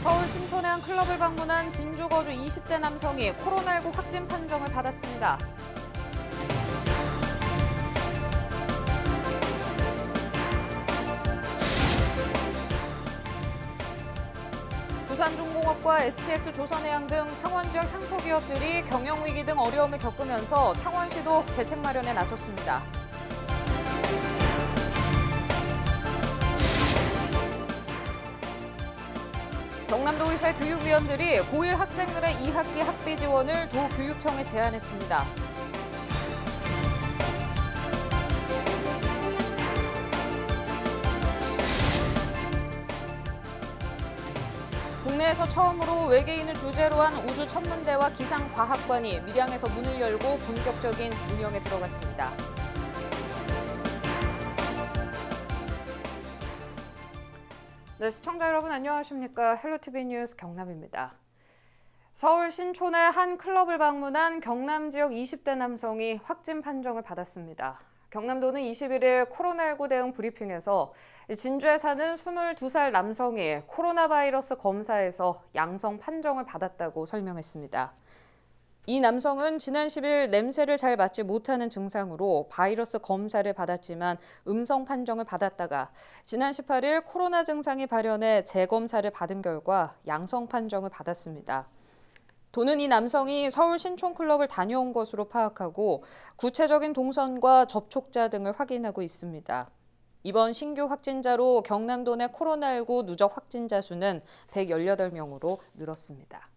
서울 신촌의 한 클럽을 방문한 진주 거주 20대 남성이 코로나19 확진 판정을 받았습니다. 두산중공업과 STX 조선해양 등 창원 지역 향토 기업들이 경영위기 등 어려움을 겪으면서 창원시도 대책 마련에 나섰습니다. 경남도의회 교육위원들이 고1 학생들의 2학기 학비 지원을 도교육청에 제안했습니다. 국내에서 처음으로 외계인을 주제로 한 우주천문대와 기상과학관이 밀양에서 문을 열고 본격적인 운영에 들어갔습니다. 네, 시청자 여러분 안녕하십니까? 헬로티비 뉴스 경남입니다. 서울 신촌의 한 클럽을 방문한 경남 지역 20대 남성이 확진 판정을 받았습니다. 경남도는 21일 코로나19 대응 브리핑에서 진주에 사는 22살 남성이 코로나 바이러스 검사에서 양성 판정을 받았다고 설명했습니다. 이 남성은 지난 10일 냄새를 잘 맡지 못하는 증상으로 바이러스 검사를 받았지만 음성 판정을 받았다가 지난 18일 코로나 증상이 발현해 재검사를 받은 결과 양성 판정을 받았습니다. 도는 이 남성이 서울 신촌클럽을 다녀온 것으로 파악하고 구체적인 동선과 접촉자 등을 확인하고 있습니다. 이번 신규 확진자로 경남도 내 코로나19 누적 확진자 수는 118명으로 늘었습니다.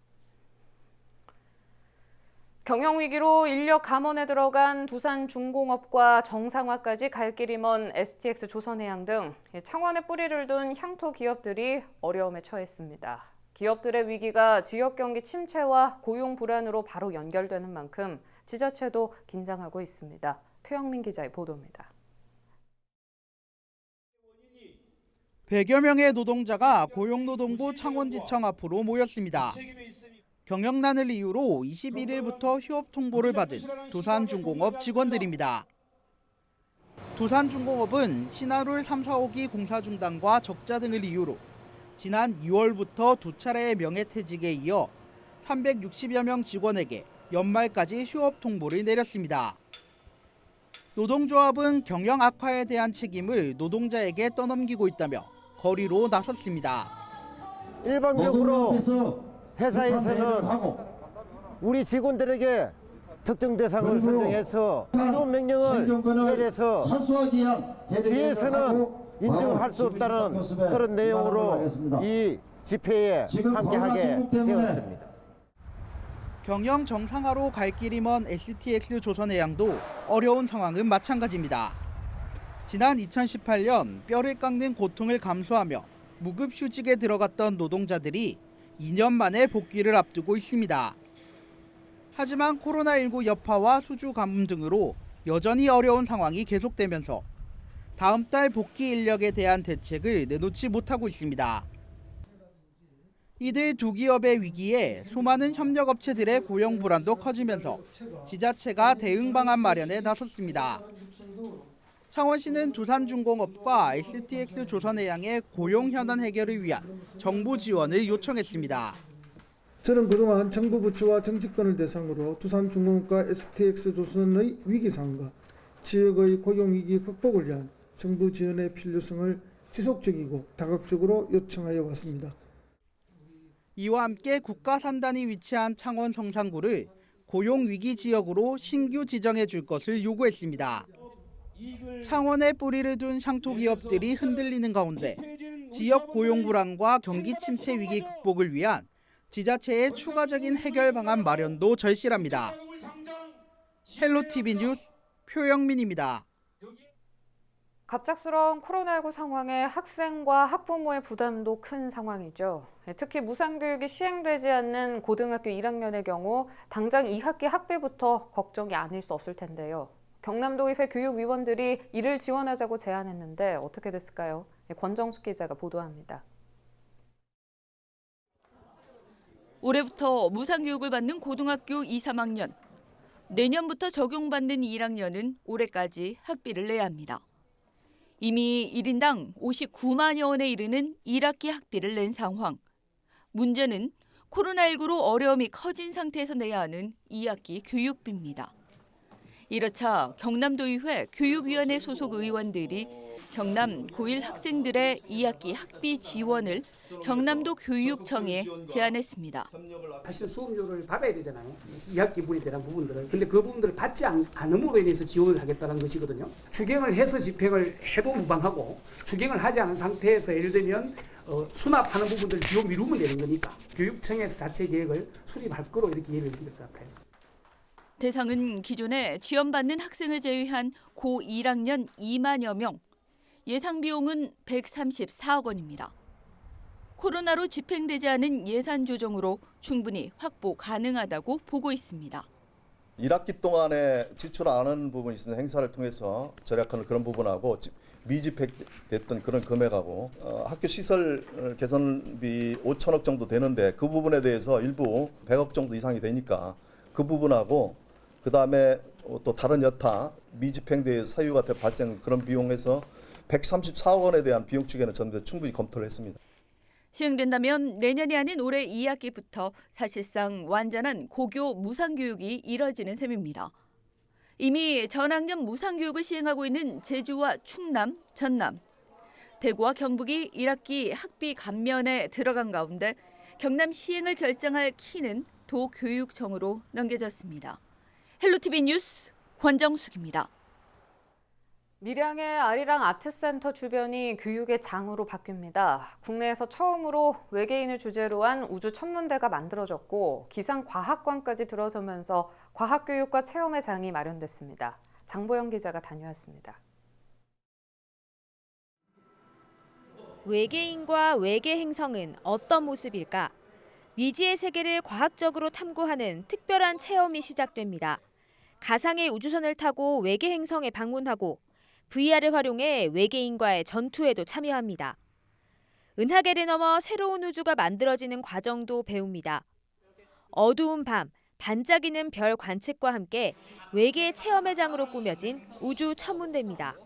경영위기로 인력 감원에 들어간 두산중공업과 정상화까지 갈 길이 먼 STX 조선해양 등 창원에 뿌리를 둔 향토 기업들이 어려움에 처했습니다. 기업들의 위기가 지역 경기 침체와 고용 불안으로 바로 연결되는 만큼 지자체도 긴장하고 있습니다. 표영민 기자의 보도입니다. 100여 명의 노동자가 고용노동부 창원지청 앞으로 모였습니다. 경영난을 이유로 21일부터 휴업 통보를 받은 두산중공업 직원들입니다. 두산중공업은 신하룰 3, 4호기 공사 중단과 적자 등을 이유로 지난 2월부터 두 차례의 명예퇴직에 이어 360여 명 직원에게 연말까지 휴업 통보를 내렸습니다. 노동조합은 경영 악화에 대한 책임을 노동자에게 떠넘기고 있다며 거리로 나섰습니다. 일반적으로 회사에서는 우리 직원들에게 특정 대상을 선정해서 이런 명령을 내려서 뒤에서는 인정할 수 없다는 그런 내용으로 이 집회에 함께하게 되었습니다. 경영 정상화로 갈 길이 먼 STX 조선해양도 어려운 상황은 마찬가지입니다. 지난 2018년 뼈를 깎는 고통을 감수하며 무급휴직에 들어갔던 노동자들이 2년 만에 복귀를 앞두고 있습니다. 하지만 코로나19 여파와 수주 가뭄 등으로 여전히 어려운 상황이 계속되면서 다음 달 복귀 인력에 대한 대책을 내놓지 못하고 있습니다. 이들 두 기업의 위기에 수많은 협력업체들의 고용 불안도 커지면서 지자체가 대응 방안 마련에 나섰습니다. 창원시는 두산중공업과 STX 조선해양의 고용 현안 해결을 위한 정부 지원을 요청했습니다. 저는 그동안 정부 부처와 정치권을 대상으로 두산중공업과 STX 조선의 위기 상황과 지역의 고용 위기 극복을 위한 정부 지원의 필요성을 지속적이고 다각적으로 요청하여 왔습니다. 이와 함께 국가산단이 위치한 창원 성산구를 고용 위기 지역으로 신규 지정해 줄 것을 요구했습니다. 창원에 뿌리를 둔 향토 기업들이 흔들리는 가운데 지역 고용 불안과 경기 침체 위기 극복을 위한 지자체의 추가적인 해결 방안 마련도 절실합니다. 헬로티비 뉴스 표영민입니다. 갑작스러운 코로나19 상황에 학생과 학부모의 부담도 큰 상황이죠. 특히 무상교육이 시행되지 않는 고등학교 1학년의 경우 당장 2학기 학비부터 걱정이 아닐 수 없을 텐데요. 경남도의회 교육위원들이 이를 지원하자고 제안했는데 어떻게 됐을까요? 권정숙 기자가 보도합니다. 올해부터 무상교육을 받는 고등학교 2, 3학년. 내년부터 적용받는 1학년은 올해까지 학비를 내야 합니다. 이미 1인당 59만여 원에 이르는 1학기 학비를 낸 상황. 문제는 코로나19로 어려움이 커진 상태에서 내야 하는 2학기 교육비입니다. 이렇자 경남도의회 교육위원회 소속 의원들이 경남 고1 학생들의 2학기 학비 지원을 경남도 교육청에 제안했습니다. 사실 수업료를 받아야 되잖아요. 2학기 분에 대한 부분들을. 근데 그 부분들을 받지 않음으로 인해서 지원을 하겠다는 것이거든요. 추경을 해서 집행을 해도 무방하고 추경을 하지 않은 상태에서 예를 들면 수납하는 부분들을 뒤로 미루면 되는 거니까 교육청에서 자체 계획을 수립할 거로 이렇게 이해를 해주면 될 것 같아요. 대상은 기존에 지원받는 학생을 제외한 고1 학년 2만여 명, 예상 비용은 134억 원입니다. 코로나로 집행되지 않은 예산 조정으로 충분히 확보 가능하다고 보고 있습니다. 1학기 동안에 지출 안 하는 부분이 있습니다. 행사를 통해서 절약하는 그런 부분하고 미집행됐던 그런 금액하고 학교 시설 개선비 5천억 정도 되는데 그 부분에 대해서 일부 100억 정도 이상이 되니까 그 부분하고 그다음에 또 다른 여타 미집행된 사유가 발생 그런 비용에서 134억 원에 대한 비용 추계는 저는 충분히 검토를 했습니다. 시행된다면 내년이 아닌 올해 2학기부터 사실상 완전한 고교 무상교육이 이뤄지는 셈입니다. 이미 전학년 무상교육을 시행하고 있는 제주와 충남, 전남, 대구와 경북이 1학기 학비 감면에 들어간 가운데 경남 시행을 결정할 키는 도교육청으로 넘겨졌습니다. 헬로티비 뉴스 권정숙입니다. 밀양의 아리랑 아트센터 주변이 교육의 장으로 바뀝니다. 국내에서 처음으로 외계인을 주제로 한 우주 천문대가 만들어졌고 기상과학관까지 들어서면서 과학교육과 체험의 장이 마련됐습니다. 장보영 기자가 다녀왔습니다. 외계인과 외계 행성은 어떤 모습일까? 미지의 세계를 과학적으로 탐구하는 특별한 체험이 시작됩니다. 가상의 우주선을 타고 외계 행성에 방문하고 VR을 활용해 외계인과의 전투에도 참여합니다. 은하계를 넘어 새로운 우주가 만들어지는 과정도 배웁니다. 어두운 밤, 반짝이는 별 관측과 함께 외계 체험의 장으로 꾸며진 우주 천문대입니다.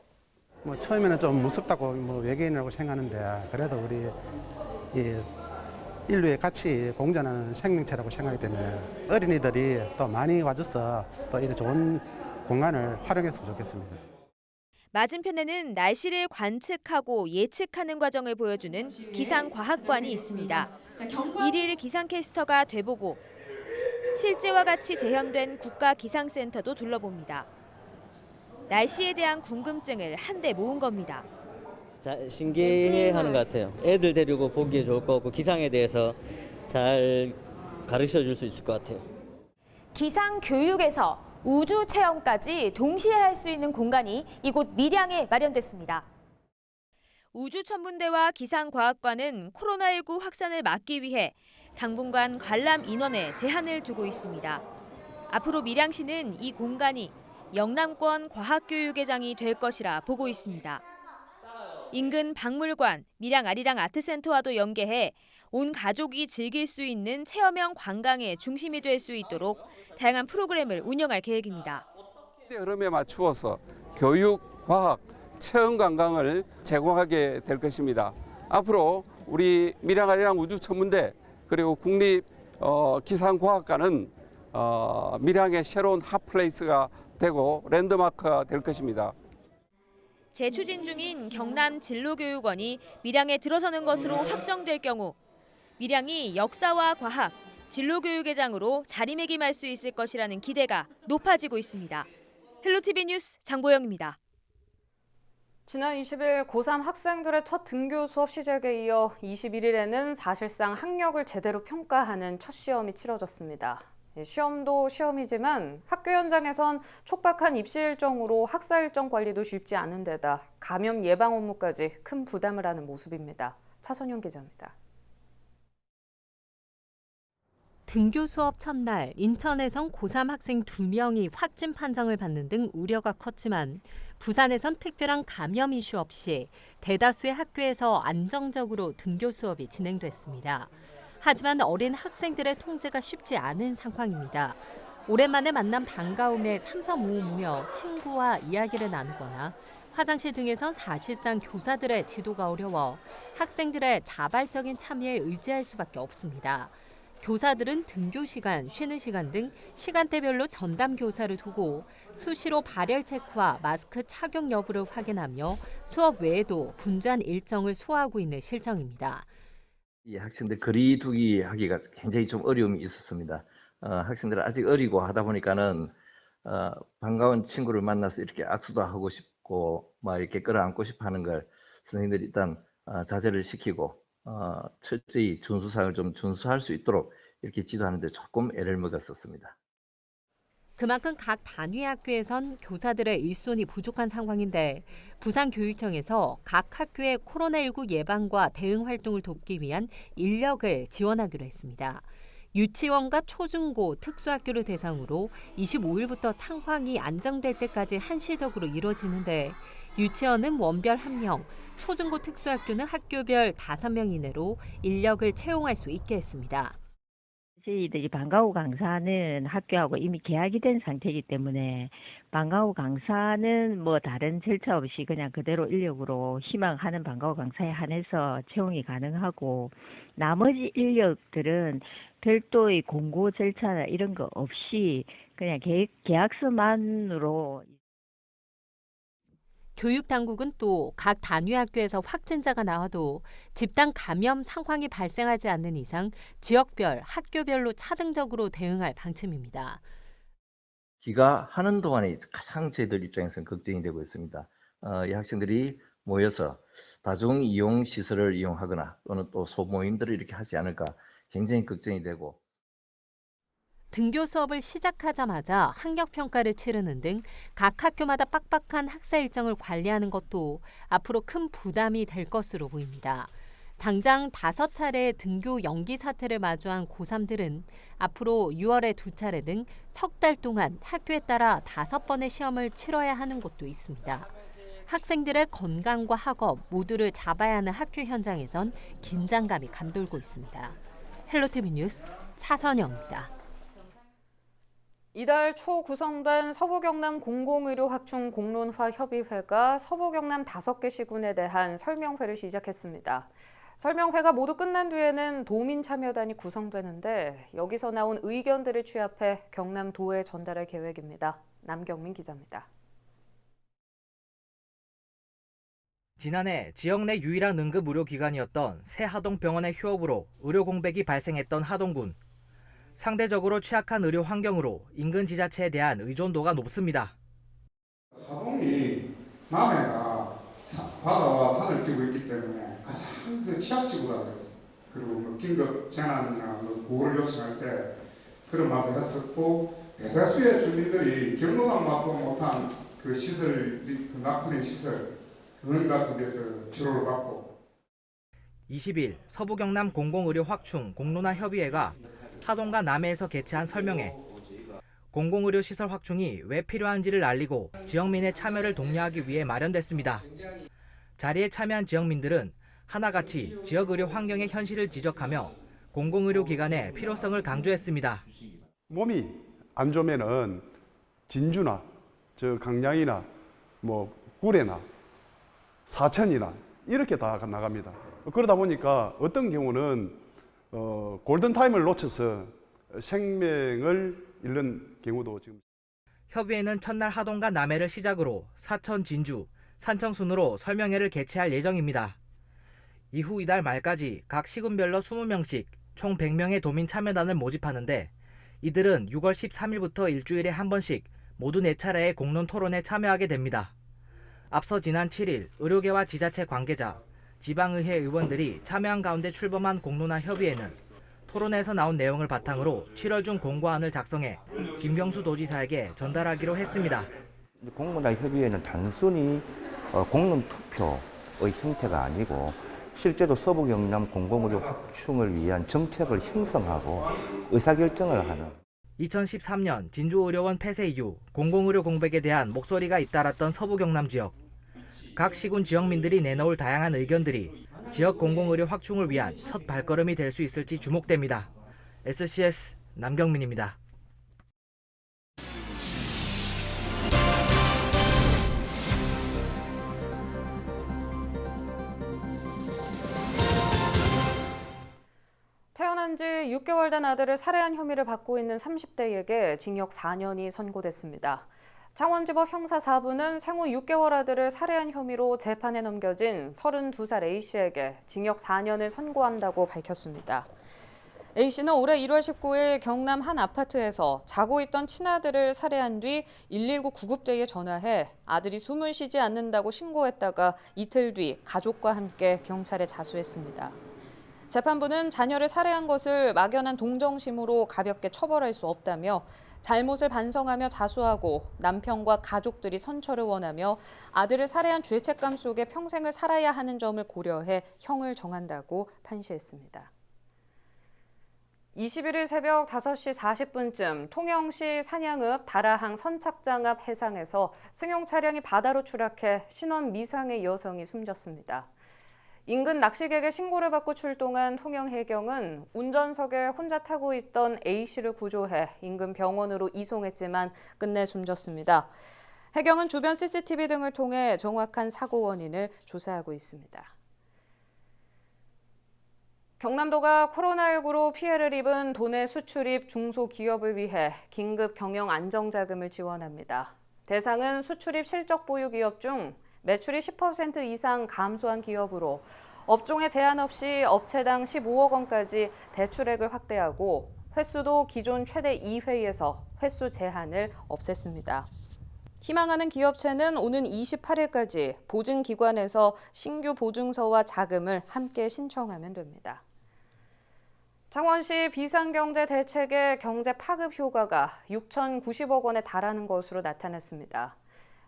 처음에는 좀 무섭다고 외계인이라고 생각하는데 그래도 우리 인류의 같이 공존하는 생명체라고 생각하기 때문에 어린이들이 또 많이 와줘서 또 이런 좋은 공간을 활용했으면 좋겠습니다. 맞은편에는 날씨를 관측하고 예측하는 과정을 보여주는 기상과학관이 있습니다. 일일 기상캐스터가 돼보고 실제와 같이 재현된 국가기상센터도 둘러봅니다. 날씨에 대한 궁금증을 한데 모은 겁니다. 신기해하는 것 같아요. 애들 데리고 보기에 좋을 것 같고 기상에 대해서 잘 가르쳐줄 수 있을 것 같아요. 기상 교육에서 우주 체험까지 동시에 할 수 있는 공간이 이곳 밀양에 마련됐습니다. 우주천문대와 기상과학관은 코로나19 확산을 막기 위해 당분간 관람 인원에 제한을 두고 있습니다. 앞으로 밀양시는 이 공간이 영남권 과학교육의 장이 될 것이라 보고 있습니다. 인근 박물관, 밀양 아리랑 아트센터와도 연계해 온 가족이 즐길 수 있는 체험형 관광의 중심이 될 수 있도록 다양한 프로그램을 운영할 계획입니다. 흐름에 맞추어서 교육, 과학, 체험 관광을 제공하게 될 것입니다. 앞으로 우리 밀양 아리랑 우주천문대 그리고 국립 기상과학관은 밀양의 새로운 핫플레이스가 되고 랜드마크가 될 것입니다. 재추진 중인 경남 진로교육원이 밀양에 들어서는 것으로 확정될 경우 밀양이 역사와 과학, 진로교육의 장으로 자리매김할 수 있을 것이라는 기대가 높아지고 있습니다. 헬로티비 뉴스 장보영입니다. 지난 20일 고3 학생들의 첫 등교 수업 시작에 이어 21일에는 사실상 학력을 제대로 평가하는 첫 시험이 치러졌습니다. 시험도 시험이지만 학교 현장에선 촉박한 입시 일정으로 학사 일정 관리도 쉽지 않은 데다 감염 예방 업무까지 큰 부담을 하는 모습입니다. 차선영 기자입니다. 등교 수업 첫날 인천에선 고3 학생 2명이 확진 판정을 받는 등 우려가 컸지만 부산에선 특별한 감염 이슈 없이 대다수의 학교에서 안정적으로 등교 수업이 진행됐습니다. 하지만 어린 학생들의 통제가 쉽지 않은 상황입니다. 오랜만에 만난 반가움에 삼삼오오 모여 친구와 이야기를 나누거나 화장실 등에선 사실상 교사들의 지도가 어려워 학생들의 자발적인 참여에 의지할 수밖에 없습니다. 교사들은 등교 시간, 쉬는 시간 등 시간대별로 전담 교사를 두고 수시로 발열 체크와 마스크 착용 여부를 확인하며 수업 외에도 분주한 일정을 소화하고 있는 실정입니다. 이 학생들 거리두기 하기가 굉장히 좀 어려움이 있었습니다. 학생들 아직 어리고 하다 보니까는 반가운 친구를 만나서 이렇게 악수도 하고 싶고 막 이렇게 끌어안고 싶어 하는 걸 선생님들이 일단 자제를 시키고 철저히 준수사항을 좀 준수할 수 있도록 이렇게 지도하는 데 조금 애를 먹었었습니다. 그만큼 각 단위 학교에선 교사들의 일손이 부족한 상황인데 부산교육청에서 각 학교의 코로나19 예방과 대응 활동을 돕기 위한 인력을 지원하기로 했습니다. 유치원과 초중고 특수학교를 대상으로 25일부터 상황이 안정될 때까지 한시적으로 이뤄지는데 유치원은 원별 1명, 초중고 특수학교는 학교별 5명 이내로 인력을 채용할 수 있게 했습니다. 저희들이 방과후 강사는 학교하고 이미 계약이 된 상태이기 때문에 방과후 강사는 뭐 다른 절차 없이 그냥 그대로 인력으로 희망하는 방과후 강사에 한해서 채용이 가능하고 나머지 인력들은 별도의 공고 절차나 이런 거 없이 그냥 계약서만으로. 교육당국은 또 각 단위 학교에서 확진자가 나와도 집단 감염 상황이 발생하지 않는 이상 지역별, 학교별로 차등적으로 대응할 방침입니다. 귀가하는 동안에 가장 저희들 입장에서는 걱정이 되고 있습니다. 이 학생들이 모여서 다중 이용 시설을 이용하거나 또는 또 소모임들을 이렇게 하지 않을까 굉장히 걱정이 되고. 등교 수업을 시작하자마자 학력평가를 치르는 등 각 학교마다 빡빡한 학사 일정을 관리하는 것도 앞으로 큰 부담이 될 것으로 보입니다. 당장 5차례의 등교 연기 사태를 마주한 고3들은 앞으로 6월에 2차례 등 석 달 동안 학교에 따라 5번의 시험을 치러야 하는 곳도 있습니다. 학생들의 건강과 학업 모두를 잡아야 하는 학교 현장에선 긴장감이 감돌고 있습니다. 헬로티비 뉴스 차선영입니다. 이달 초 구성된 서부경남 공공의료 확충 공론화 협의회가 서부경남 5개 시군에 대한 설명회를 시작했습니다. 설명회가 모두 끝난 뒤에는 도민 참여단이 구성되는데 여기서 나온 의견들을 취합해 경남도에 전달할 계획입니다. 남경민 기자입니다. 지난해 지역 내 유일한 응급 의료기관이었던 새 하동병원의 휴업으로 의료 공백이 발생했던 하동군. 상대적으로 취약한 의료 환경으로 인근 지자체에 대한 의존도가 높습니다. 하동이 남해가 바다와 산을 끼고 있기 때문에 가장 그 취약지구라고 했어요. 그리고 뭐 긴급 재난이나 뭐 구호를 요청할 때 그런 말도 했었고 대다수의 주민들이 경로당도 못한 그 시설, 그 낙후된 시설 은 같은 데서 치료를 받고. 20일 서부경남 공공의료 확충 공론화 협의회가 하동과 남해에서 개최한 설명회. 공공의료 시설 확충이 왜 필요한지를 알리고 지역민의 참여를 독려하기 위해 마련됐습니다. 자리에 참여한 지역민들은 하나같이 지역의료 환경의 현실을 지적하며 공공의료기관의 필요성을 강조했습니다. 몸이 안 좋으면은 진주나 강량이나 뭐 구례나 사천이나 이렇게 다 나갑니다. 그러다 보니까 어떤 경우는 골든타임을 놓쳐서 생명을 잃는 경우도 지금. 협의회는 첫날 하동과 남해를 시작으로 사천, 진주, 산청 순으로 설명회를 개최할 예정입니다. 이후 이달 말까지 각 시군별로 20명씩 총 100명의 도민 참여단을 모집하는데 이들은 6월 13일부터 일주일에 한 번씩 모두 4차례의 공론 토론에 참여하게 됩니다. 앞서 지난 7일 의료계와 지자체 관계자, 지방의회 의원들이 참여한 가운데 출범한 공론화 협의회는 토론에서 나온 내용을 바탕으로 7월 중 공고안을 작성해 김경수 도지사에게 전달하기로 했습니다. 공론화 협의회는 단순히 공론 투표의 형태가 아니고 실제로 서부경남 공공의료 확충을 위한 정책을 형성하고 의사결정을 하는. 2013년 진주의료원 폐쇄 이후 공공의료 공백에 대한 목소리가 잇따랐던 서부경남 지역. 각 시군 지역민들이 내놓을 다양한 의견들이 지역 공공의료 확충을 위한 첫 발걸음이 될 수 있을지 주목됩니다. SCS 남경민입니다. 출산한 지 6개월 된 아들을 살해한 혐의를 받고 있는 30대에게 징역 4년이 선고됐습니다. 창원지법 형사 4부는 생후 6개월 아들을 살해한 혐의로 재판에 넘겨진 32살 A씨에게 징역 4년을 선고한다고 밝혔습니다. A씨는 올해 1월 19일 경남 한 아파트에서 자고 있던 친아들을 살해한 뒤 119 구급대에 전화해 아들이 숨을 쉬지 않는다고 신고했다가 이틀 뒤 가족과 함께 경찰에 자수했습니다. 재판부는 자녀를 살해한 것을 막연한 동정심으로 가볍게 처벌할 수 없다며 잘못을 반성하며 자수하고 남편과 가족들이 선처를 원하며 아들을 살해한 죄책감 속에 평생을 살아야 하는 점을 고려해 형을 정한다고 판시했습니다. 21일 새벽 5시 40분쯤 통영시 산양읍 다라항 선착장 앞 해상에서 승용 차량이 바다로 추락해 신원 미상의 여성이 숨졌습니다. 인근 낚시객의 신고를 받고 출동한 통영해경은 운전석에 혼자 타고 있던 A씨를 구조해 인근 병원으로 이송했지만 끝내 숨졌습니다. 해경은 주변 CCTV 등을 통해 정확한 사고 원인을 조사하고 있습니다. 경남도가 코로나19로 피해를 입은 도내 수출입 중소기업을 위해 긴급 경영 안정자금을 지원합니다. 대상은 수출입 실적 보유 기업 중 매출이 10% 이상 감소한 기업으로 업종에 제한 없이 업체당 15억 원까지 대출액을 확대하고 횟수도 기존 최대 2회에서 횟수 제한을 없앴습니다. 희망하는 기업체는 오는 28일까지 보증기관에서 신규 보증서와 자금을 함께 신청하면 됩니다. 창원시 비상경제대책의 경제 파급 효과가 6,090억 원에 달하는 것으로 나타났습니다.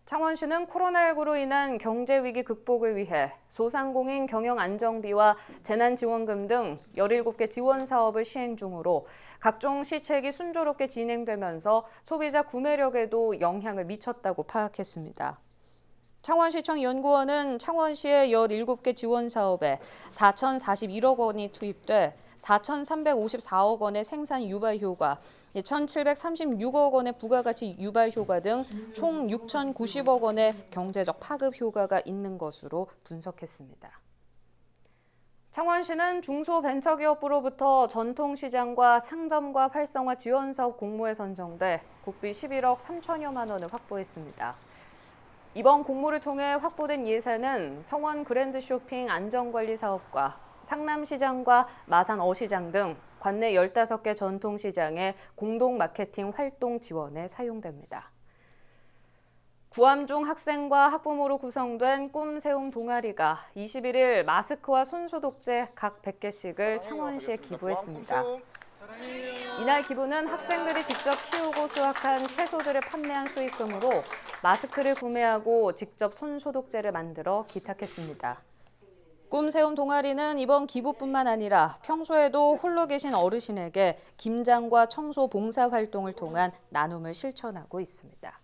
창원시는 코로나19로 인한 경제위기 극복을 위해 소상공인 경영 안정비와 재난지원금 등 17개 지원 사업을 시행 중으로 각종 시책이 순조롭게 진행되면서 소비자 구매력에도 영향을 미쳤다고 파악했습니다. 창원시청 연구원은 창원시의 17개 지원 사업에 4,041억 원이 투입돼 4,354억 원의 생산 유발 효과, 1,736억 원의 부가가치 유발 효과 등 총 6,090억 원의 경제적 파급 효과가 있는 것으로 분석했습니다. 창원시는 중소벤처기업부로부터 전통시장과 상점과 활성화 지원사업 공모에 선정돼 국비 11억 3천여만 원을 확보했습니다. 이번 공모를 통해 확보된 예산은 성원 그랜드 쇼핑 안전관리 사업과 상남시장과 마산 어시장 등 관내 15개 전통시장의 공동 마케팅 활동 지원에 사용됩니다. 구암중 학생과 학부모로 구성된 꿈세움 동아리가 21일 마스크와 손소독제 각 100개씩을 창원시에 기부했습니다. 이날 기부는 학생들이 직접 키우고 수확한 채소들을 판매한 수익금으로 마스크를 구매하고 직접 손소독제를 만들어 기탁했습니다. 꿈세움 동아리는 이번 기부뿐만 아니라 평소에도 홀로 계신 어르신에게 김장과 청소 봉사 활동을 통한 나눔을 실천하고 있습니다.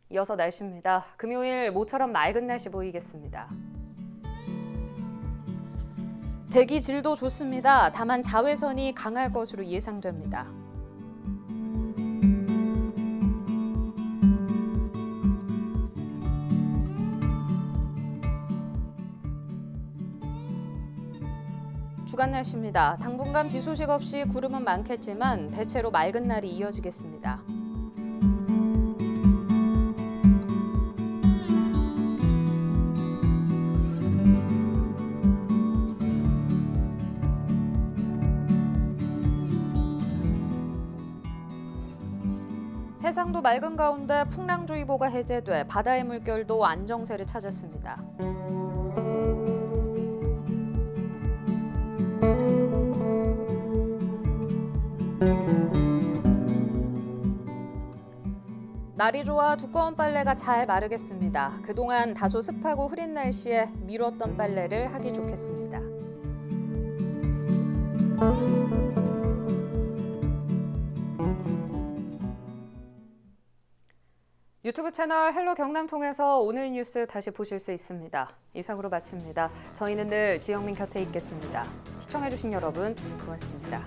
이어서 날씨입니다. 금요일 모처럼 맑은 날씨 보이겠습니다. 대기 질도 좋습니다. 다만 자외선이 강할 것으로 예상됩니다. 주간 날씨입니다. 당분간 비 소식 없이 구름은 많겠지만 대체로 맑은 날이 이어지겠습니다. 해상도 맑은 가운데 풍랑주의보가 해제돼 바다의 물결도 안정세를 찾았습니다. 날이 좋아 두꺼운 빨래가 잘 마르겠습니다. 그동안 다소 습하고 흐린 날씨에 미뤘던 빨래를 하기 좋겠습니다. 유튜브 채널 헬로 경남 통해서 오늘 뉴스 다시 보실 수 있습니다. 이상으로 마칩니다. 저희는 늘 지영민 곁에 있겠습니다. 시청해주신 여러분 고맙습니다.